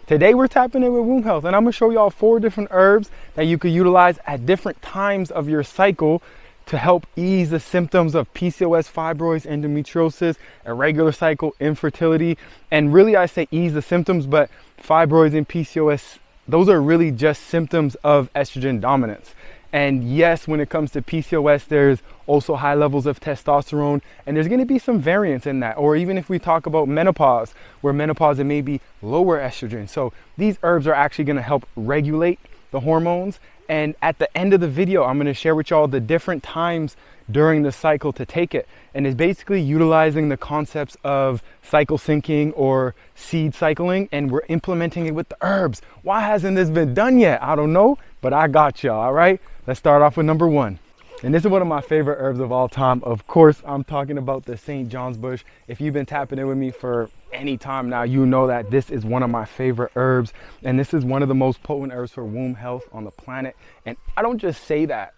Today we're tapping in with womb health, and I'm gonna show y'all 4 different herbs that you could utilize at different times of your cycle to help ease the symptoms of PCOS, fibroids, endometriosis, irregular cycle, infertility. And really I say ease the symptoms, but fibroids and PCOS, those are really just symptoms of estrogen dominance. And yes, when it comes to PCOS, there's also high levels of testosterone, and there's going to be some variance in that. Or even if we talk about menopause, where menopause it may be lower estrogen. So these herbs are actually going to help regulate the hormones. And at the end of the video, I'm going to share with y'all the different times during the cycle to take it. And it's basically utilizing the concepts of cycle syncing or seed cycling, and we're implementing it with the herbs. Why hasn't this been done yet? I don't know, but I got y'all. All right, let's start off with number 1. And this is one of my favorite herbs of all time. Of course, I'm talking about the St. John's bush. If you've been tapping in with me for any time now, you know that this is one of my favorite herbs. And this is one of the most potent herbs for womb health on the planet. And I don't just say that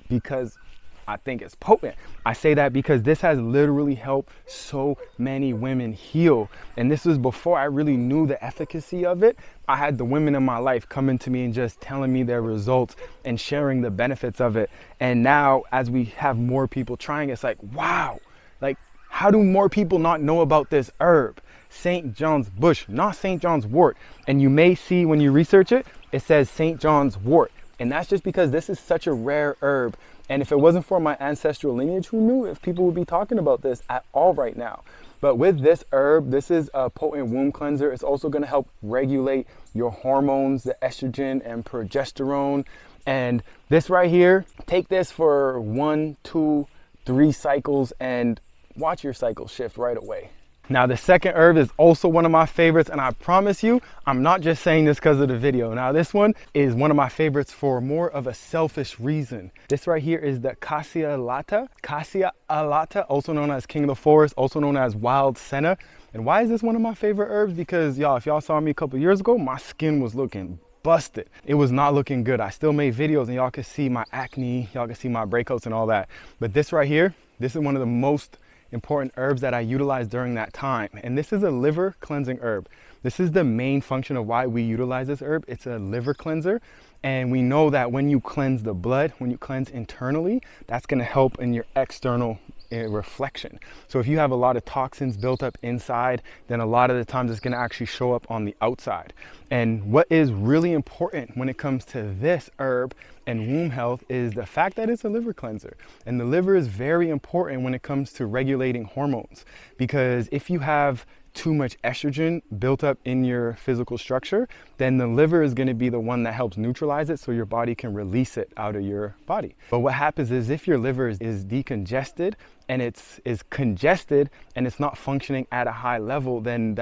because I think it's potent. I say that because this has literally helped so many women heal. And this was before I really knew the efficacy of it. I had the women in my life coming to me and just telling me their results and sharing the benefits of it. And now as we have more people trying, it's like, wow, like how do more people not know about this herb? St. John's bush, not St. John's wort. And you may see when you research it, it says St. John's wort. And that's just because this is such a rare herb. And if it wasn't for my ancestral lineage, who knew if people would be talking about this at all right now? But with this herb, this is a potent womb cleanser. It's also going to help regulate your hormones, the estrogen and progesterone. And this right here, take this for 1, 2, 3 cycles and watch your cycle shift right away. Now the second herb is also one of my favorites, and I promise you, I'm not just saying this because of the video. Now this one is one of my favorites for more of a selfish reason. This right here is the Cassia alata, also known as king of the forest, also known as wild senna. And why is this one of my favorite herbs? Because y'all, if y'all saw me a couple years ago, my skin was looking busted. It was not looking good. I still made videos and y'all could see my acne, y'all could see my breakouts and all that. But this right here, this is one of the most important herbs that I utilized during that time. And this is a liver cleansing herb. This is the main function of why we utilize this herb. It's a liver cleanser. And we know that when you cleanse the blood, when you cleanse internally, that's going to help in your external reflection. So if you have a lot of toxins built up inside, then a lot of the times it's going to actually show up on the outside. And what is really important when it comes to this herb and womb health is the fact that it's a liver cleanser. And the liver is very important when it comes to regulating hormones, because if you have too much estrogen built up in your physical structure, then the liver is going to be the one that helps neutralize it so your body can release it out of your body. But what happens is if your liver is decongested and is congested and it's not functioning at a high level, then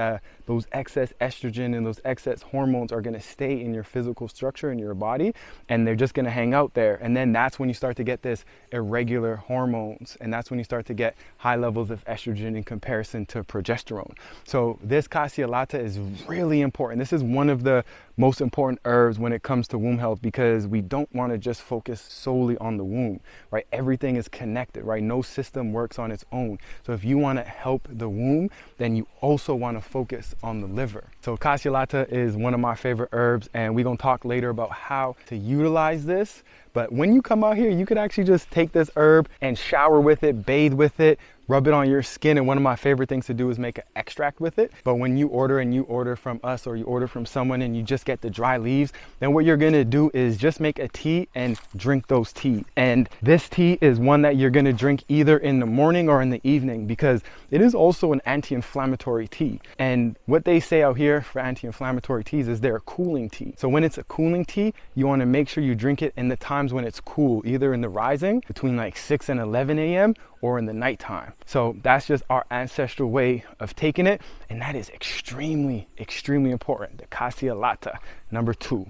those excess estrogen and those excess hormones are going to stay in your physical structure in your body, and they're just going to hang out there. And then that's when you start to get this irregular hormones, and that's when you start to get high levels of estrogen in comparison to progesterone. So this Cassia alata is really important. This is one of the most important herbs when it comes to womb health, because we don't want to just focus solely on the womb, right? Everything is connected, right? No system works on its own. So if you want to help the womb, then you also want to focus on the liver. So Cassia alata is one of my favorite herbs, and we're going to talk later about how to utilize this. But when you come out here, you could actually just take this herb and shower with it, bathe with it, rub it on your skin. And one of my favorite things to do is make an extract with it. But when you order, and you order from us or you order from someone and you just get the dry leaves, then what you're going to do is just make a tea and drink those teas. And this tea is one that you're going to drink either in the morning or in the evening, because it is also an anti-inflammatory tea. And what they say out here for anti-inflammatory teas is they're a cooling tea. So when it's a cooling tea, you want to make sure you drink it in the times when it's cool, either in the rising between like 6 and 11 a.m. or in the nighttime. So that's just our ancestral way of taking it, and that is extremely, extremely important. The Cassia alata, number 2.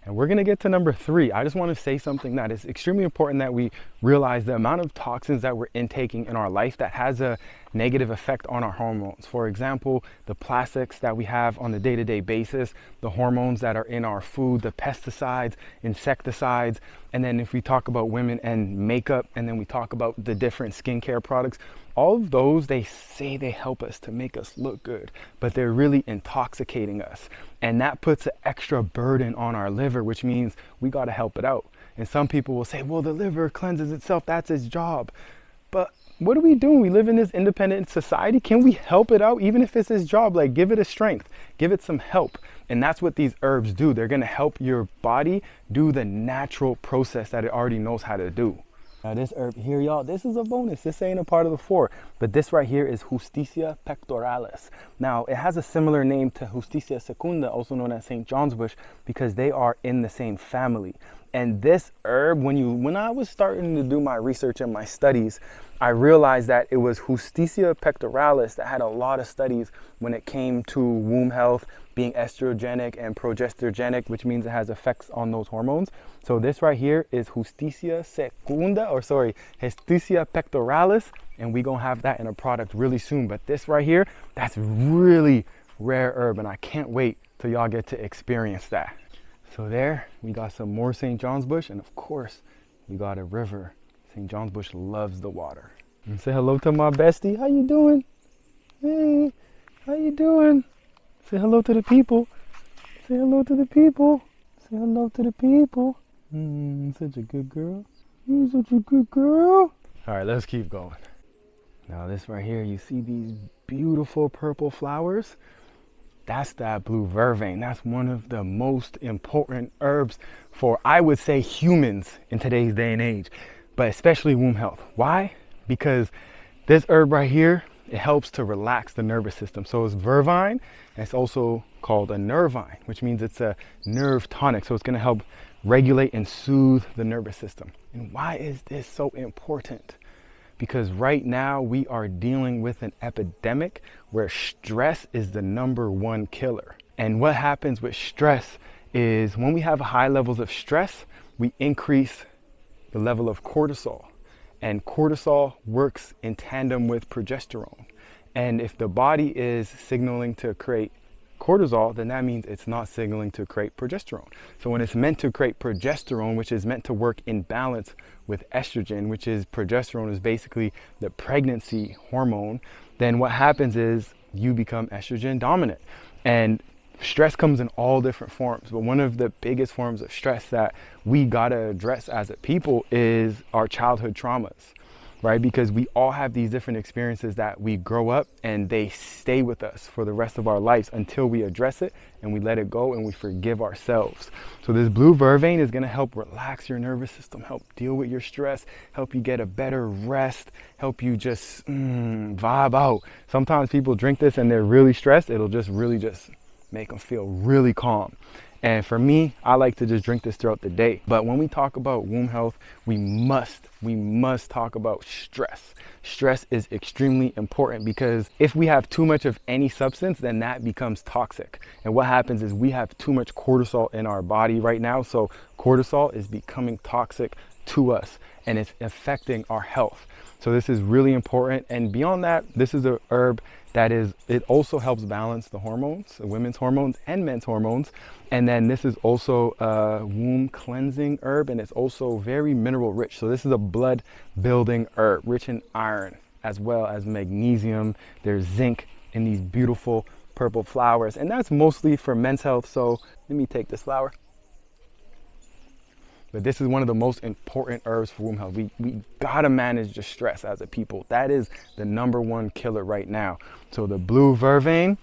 And we're gonna get to number 3. I just want to say something that is extremely important, that we realize the amount of toxins that we're intaking in our life that has a negative effect on our hormones. For example, the plastics that we have on a day-to-day basis, the hormones that are in our food, the pesticides, insecticides, and then if we talk about women and makeup, and then we talk about the different skincare products, all of those, they say they help us to make us look good, but they're really intoxicating us. And that puts an extra burden on our liver, which means we got to help it out. And some people will say, well, the liver cleanses itself, that's its job. But what are we doing? We live in this independent society. Can we help it out? Even if it's its job, like give it a strength, give it some help. And that's what these herbs do. They're going to help your body do the natural process that it already knows how to do. Now this herb here, y'all, this is a bonus. This ain't a part of the 4, but this right here is Justicia pectoralis. Now it has a similar name to Justicia secunda, also known as St. John's bush, because they are in the same family. And this herb, when I was starting to do my research and my studies, I realized that it was Justicia pectoralis that had a lot of studies when it came to womb health, being estrogenic and progesterogenic, which means it has effects on those hormones. So this right here is Justicia pectoralis, and we're gonna have that in a product really soon. But this right here, that's really rare herb, and I can't wait till y'all get to experience that. So there, we got some more St. John's bush, and of course, we got a river. St. John's bush loves the water. And say hello to my bestie. How you doing? Hey, how you doing? Say hello to the people. Say hello to the people. Say hello to the people. Such a good girl. You're such a good girl. All right, let's keep going. Now this right here, you see these beautiful purple flowers? That's that blue vervain. That's one of the most important herbs for, I would say, humans in today's day and age, but especially womb health. Why? Because this herb right here, it helps to relax the nervous system. So it's vervine, and it's also called a nervine, which means it's a nerve tonic. So it's going to help regulate and soothe the nervous system. And why is this so important? Because right now we are dealing with an epidemic where stress is the #1 killer. And what happens with stress is when we have high levels of stress, we increase the level of cortisol. And cortisol works in tandem with progesterone. And if the body is signaling to create cortisol, then that means it's not signaling to create progesterone. So when it's meant to create progesterone, which is meant to work in balance with estrogen, which is progesterone is basically the pregnancy hormone, then what happens is you become estrogen dominant. And stress comes in all different forms, but one of the biggest forms of stress that we gotta address as a people is our childhood traumas, right? Because we all have these different experiences that we grow up and they stay with us for the rest of our lives until we address it and we let it go and we forgive ourselves. So this blue vervain is gonna help relax your nervous system, help deal with your stress, help you get a better rest, help you just vibe out. Sometimes people drink this and they're really stressed. It'll just really make them feel really calm. And for me, I like to just drink this throughout the day. But when we talk about womb health, we must talk about stress. Stress is extremely important because if we have too much of any substance, then that becomes toxic. And what happens is we have too much cortisol in our body right now. So cortisol is becoming toxic to us and it's affecting our health. So this is really important. And beyond that, this is a herb that it also helps balance the hormones, the women's hormones and men's hormones. And then this is also a womb cleansing herb, and it's also very mineral rich. So this is a blood building herb, rich in iron as well as magnesium. There's zinc in these beautiful purple flowers, and that's mostly for men's health. So let me take this flower. But this is one of the most important herbs for womb health. We gotta manage the stress as a people. That is the #1 killer right now. So the blue vervain,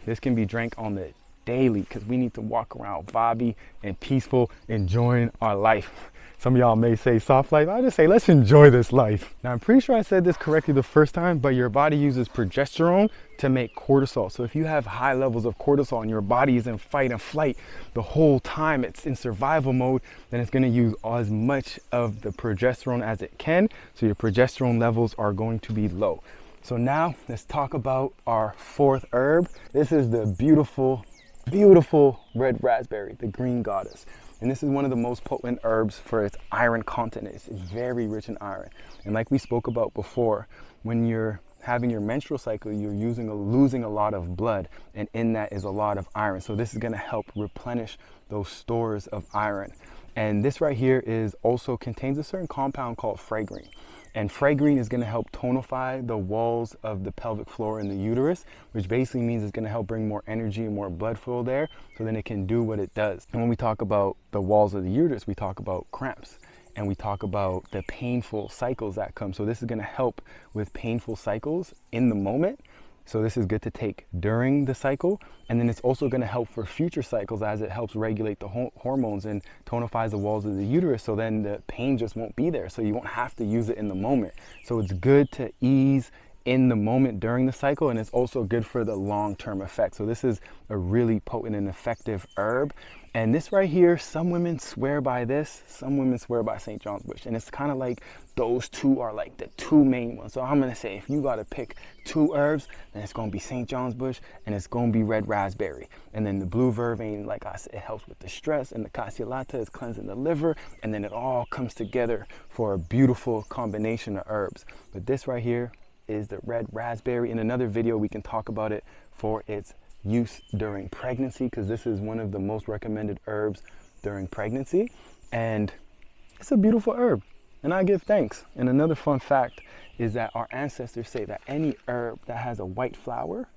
this can be drank on the daily because we need to walk around vibey and peaceful, enjoying our life. Some of y'all may say soft life. I just say, let's enjoy this life. Now, I'm pretty sure I said this correctly the first time, but your body uses progesterone to make cortisol. So if you have high levels of cortisol and your body is in fight and flight the whole time, it's in survival mode, then it's gonna use as much of the progesterone as it can. So your progesterone levels are going to be low. So now let's talk about our 4th herb. This is the beautiful, beautiful red raspberry, the green goddess. And this is one of the most potent herbs for its iron content. It's very rich in iron. And like we spoke about before, when you're having your menstrual cycle, you're losing a lot of blood, and in that is a lot of iron. So this is going to help replenish those stores of iron. And this right here also contains a certain compound called fragrine. And fragrine is going to help tonify the walls of the pelvic floor in the uterus, which basically means it's going to help bring more energy and more blood flow there, so then it can do what it does. And when we talk about the walls of the uterus, we talk about cramps, and we talk about the painful cycles that come. So this is going to help with painful cycles in the moment. So this is good to take during the cycle, and then it's also going to help for future cycles, as it helps regulate the hormones and tonifies the walls of the uterus, so then the pain just won't be there, so you won't have to use it in the moment. So it's good to ease in the moment during the cycle, and it's also good for the long-term effect. So this is a really potent and effective herb. And this right here, some women swear by this, some women swear by St. John's bush, and it's kind of like those two are like the two main ones. So I'm gonna say, if you gotta pick two herbs, then it's gonna be St. John's bush and it's gonna be red raspberry. And then the blue vervain, like I said, it helps with the stress, and the cassiolata is cleansing the liver, and then it all comes together for a beautiful combination of herbs. But this right here is the red raspberry. In another video, we can talk about it for its use during pregnancy, because this is one of the most recommended herbs during pregnancy, and it's a beautiful herb, and I give thanks. And another fun fact is that our ancestors say that any herb that has a white flower,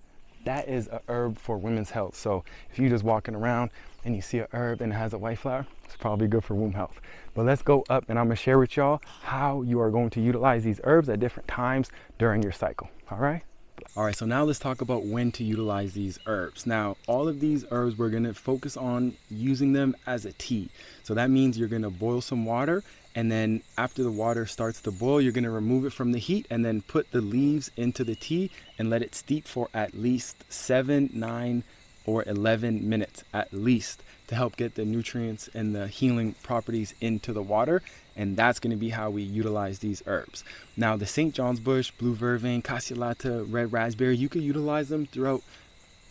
that is a herb for women's health. So if you're just walking around and you see a herb and it has a white flower, it's probably good for womb health. But let's go up, and I'm gonna share with y'all how you are going to utilize these herbs at different times during your cycle. All right, so now let's talk about when to utilize these herbs. Now, all of these herbs, we're gonna focus on using them as a tea. So that means you're gonna boil some water, and then after the water starts to boil, you're gonna remove it from the heat and then put the leaves into the tea and let it steep for at least 7, 9, or 11 minutes at least, to help get the nutrients and the healing properties into the water. And that's going to be how we utilize these herbs. Now, the St. John's bush, blue vervain, cassiolata, red raspberry, you can utilize them throughout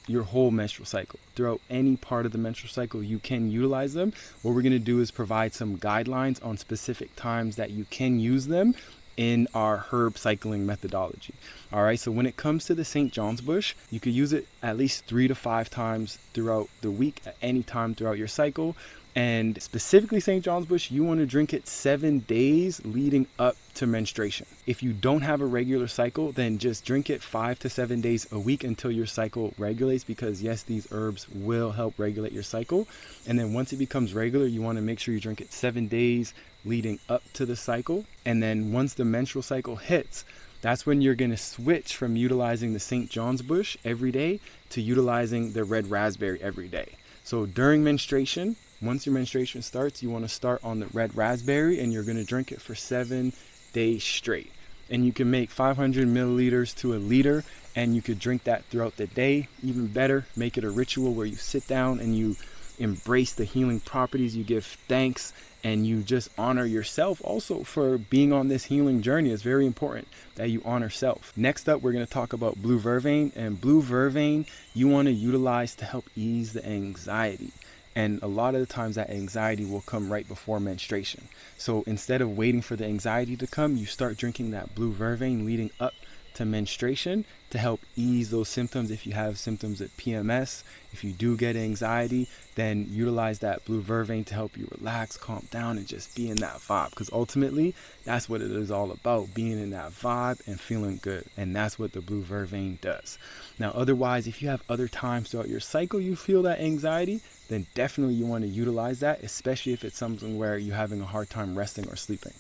your whole menstrual cycle. Throughout any part of the menstrual cycle, you can utilize them. What we're going to do is provide some guidelines on specific times that you can use them in our herb cycling methodology. All right, so when it comes to the St. John's bush, you could use it at least 3 to 5 times throughout the week, at any time throughout your cycle. And specifically St. John's bush, you want to drink it 7 days leading up to menstruation. If you don't have a regular cycle, then just drink it 5 to 7 days a week until your cycle regulates, because yes, these herbs will help regulate your cycle. And then once it becomes regular, you want to make sure you drink it 7 days leading up to the cycle. And then once the menstrual cycle hits, that's when you're going to switch from utilizing the St. John's bush every day to utilizing the red raspberry every day. So during menstruation, once your menstruation starts, you want to start on the red raspberry, and you're going to drink it for 7 days straight. And you can make 500 milliliters to a liter, and you could drink that throughout the day. Even better, make it a ritual where you sit down and you embrace the healing properties, you give thanks, and you just honor yourself also for being on this healing journey. It's very important that you honor self. Next up, we're going to talk about blue vervain. And blue vervain you want to utilize to help ease the anxiety. And a lot of the times that anxiety will come right before menstruation. So instead of waiting for the anxiety to come, you start drinking that blue vervain leading up to menstruation to help ease those symptoms. If you have symptoms of PMS, if you do get anxiety, then utilize that blue vervain to help you relax, calm down, and just be in that vibe. Because ultimately, that's what it is all about, being in that vibe and feeling good. And that's what the blue vervain does. Now, otherwise, if you have other times throughout your cycle you feel that anxiety, then definitely you want to utilize that, especially if it's something where you're having a hard time resting or sleeping.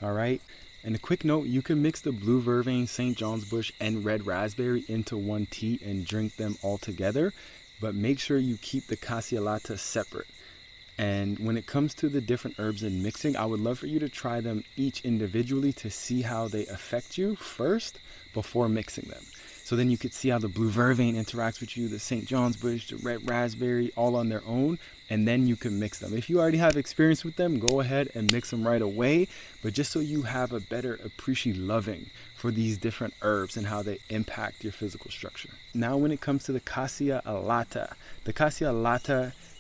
All right. And a quick note, you can mix the blue vervain, St. John's bush, and red raspberry into one tea and drink them all together, but make sure you keep the cassiolata separate. And when it comes to the different herbs and mixing, I would love for you to try them each individually to see how they affect you first before mixing them. So then you could see how the blue vervain interacts with you, the St. John's bush, the red raspberry, all on their own, and then you can mix them. If you already have experience with them, go ahead and mix them right away. But just so you have a better loving for these different herbs and how they impact your physical structure. Now, when it comes to the cassiolata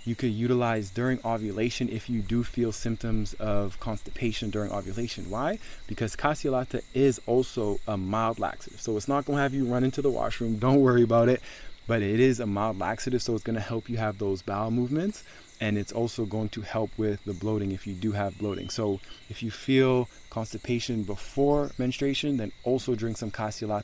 you could utilize during ovulation if you do feel symptoms of constipation during ovulation. Why? Because cassio is also a mild laxative. So it's not going to have you run into the washroom. Don't worry about it. But it is a mild laxative, so it's going to help you have those bowel movements. And it's also going to help with the bloating if you do have bloating. So if you feel constipation before menstruation, then also drink some cassio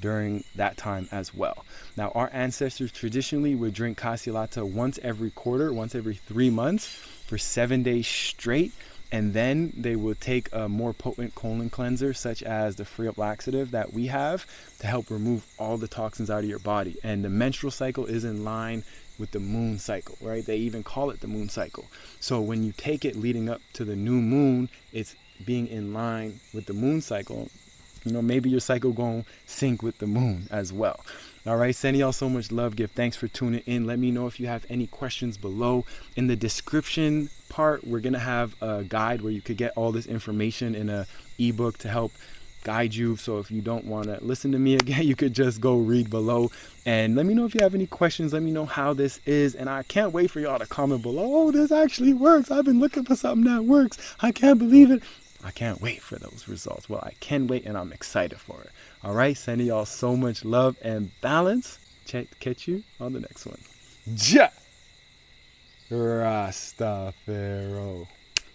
during that time as well. Now, our ancestors traditionally would drink cassio once every quarter, once every 3 months for 7 days straight. And then they will take a more potent colon cleanser, such as the free up laxative that we have, to help remove all the toxins out of your body. And the menstrual cycle is in line with the moon cycle, right? They even call it the moon cycle. So when you take it leading up to the new moon, it's being in line with the moon cycle. You know, maybe your cycle gonna sync with the moon as well. All right, sending y'all so much love. Give thanks for tuning in. Let me know if you have any questions below. In the description part, we're gonna have a guide where you could get all this information in a ebook to help guide you. So if you don't want to listen to me again, you could just go read below. And let me know if you have any questions. Let me know how this is. And I can't wait for y'all to comment below. Oh, this actually works. I've been looking for something that works. I can't believe it. I can't wait for those results. Well, I can wait, and I'm excited for it. All right, sending y'all so much love and balance. Catch you on the next one. Ja Rastafaro.